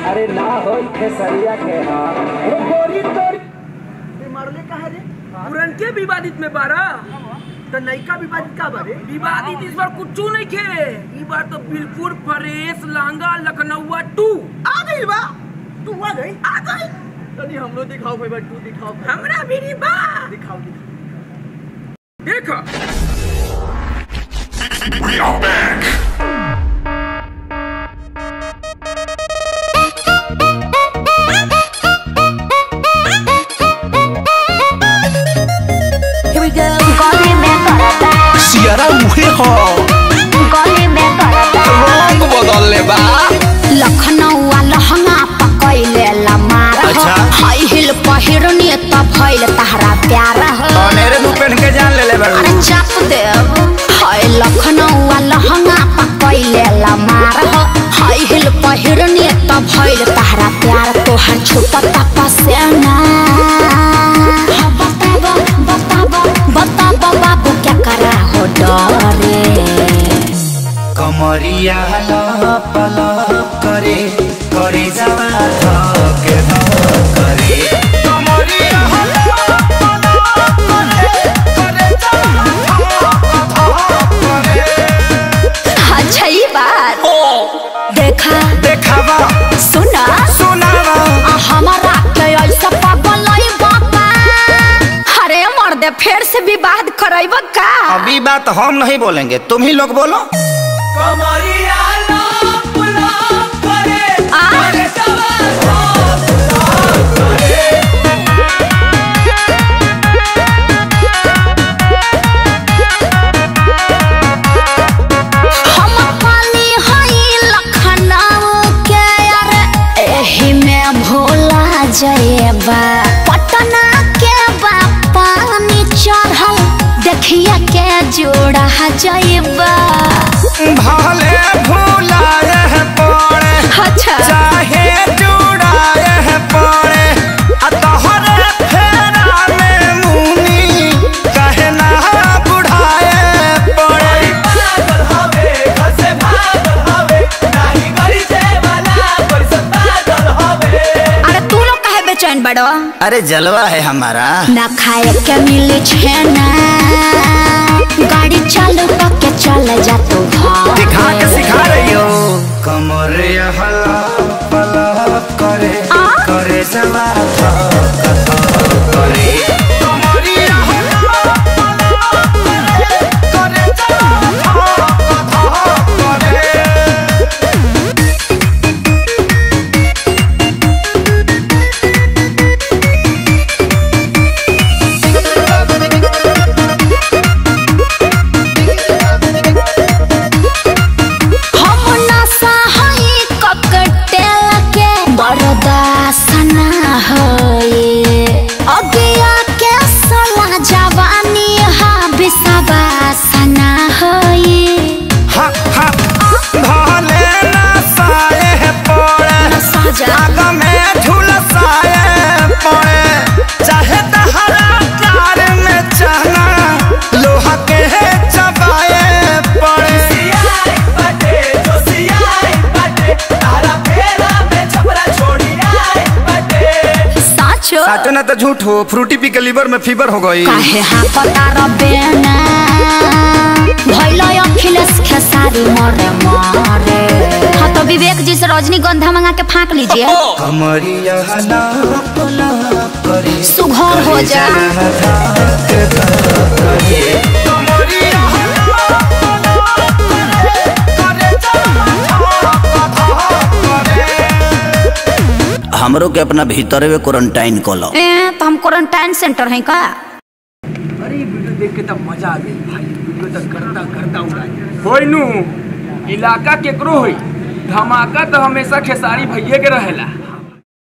अरे ना हो खेसरिया के मारले का है रे पुरन के विवादित में 12 तो नयका विवादित का बारे विवादित इस बार कुछ नहीं खे ई बार तो बिल्कुल फ्रेश लांगा लखनऊआ 2 आ गई बा तू आ गई तनी हमरो दिखाओ भाई बा 2 दिखाओ हमरा भी नी बा दिखाओ देखो We are back. Here we go. गली में करता सियारा उहे हो गली में करता रंग बदल ले बा लखनऊआ लहंगा पकैले लमार अच्छा। हाई हिल पहिरनी त भइल तहरा प्यार हो अनेरे मुंह पहन के जान ले ले बा अरे चाप देव हाय लखनऊआ लहंगा पकैले लमार हो हाई हिल पहिरनी त भइल तहरा प्यार तोहर छुपता पसेना बताबो बाबू क्या करा हो डरे कमरिया लप लप करे करे जावा धके करे कमरिया लप लप करे करे जावा धके अच्छा ये बात देखावा सुना सुनावा हमारा के ऐसा पागल नहीं बाबा अरे मर्दे फिर से विवाद करैब का अभी बात हम नहीं बोलेंगे तुम ही लोग बोलो कमरिया लप लप करे अरे जावा हम पाली हई लखनऊ के अरे एही में भोला जयबा पटना के पानी चढ़ल देखिया के जोड़ा जयबा भले भूलाए पड़े अच्छा चाहे जुड़ाए पड़े तोहरे फेरा में मुनी कहे ना बुढ़ाए पड़े पागल हवे घर से भागल हवे नाही गरी से वाला परिसत पागल हवे अरे तू लोग काहे बेचैन बड़ो अरे जलवा है हमारा ना खाए के मिले छेना गाड़ी चालू करके चल जा तू दिखा के सिखा रही हो कमरे हलप हलप करे करे जवा करे कमरिया हलप हलप करे करे जवा करे हम नशा हई ककटेल के बरदासना होए अगिया के सला जवानी हा बिसवासना होए हा हा भले ना साए पड़े साजा आग में झुलसाए पड़े चाहे तहरा प्यार में चना लोहा के चबाए पड़े सियाई बाटे जो सियाई बाटे तारा फेरा में छपरा छोड़ी आई बाटे साचो साचो ना तो झूठ हो फ्रूटी पी के लीवर में फीवर हो गई काहे हा पता रबेना भइलो अखिलेश खेसारी मरे मरे हाँ तो विवेक जी से रजनीगंधा मंगा के फाँक लीजिए कमरिया लप लप करे सुघर हो जा कमरिया लप लप करे करे हमरो के अपना भीतर में क्वारंटाइन कोलो तो हम क्वारंटाइन सेंटर हैं का अरे वीडियो देख के तब मजा आ गई भाई वीडियो तक करता उड़ाई होई नु इलाका केकरो होई धमाका तो हमेशा खेसारी भैये के रहेला।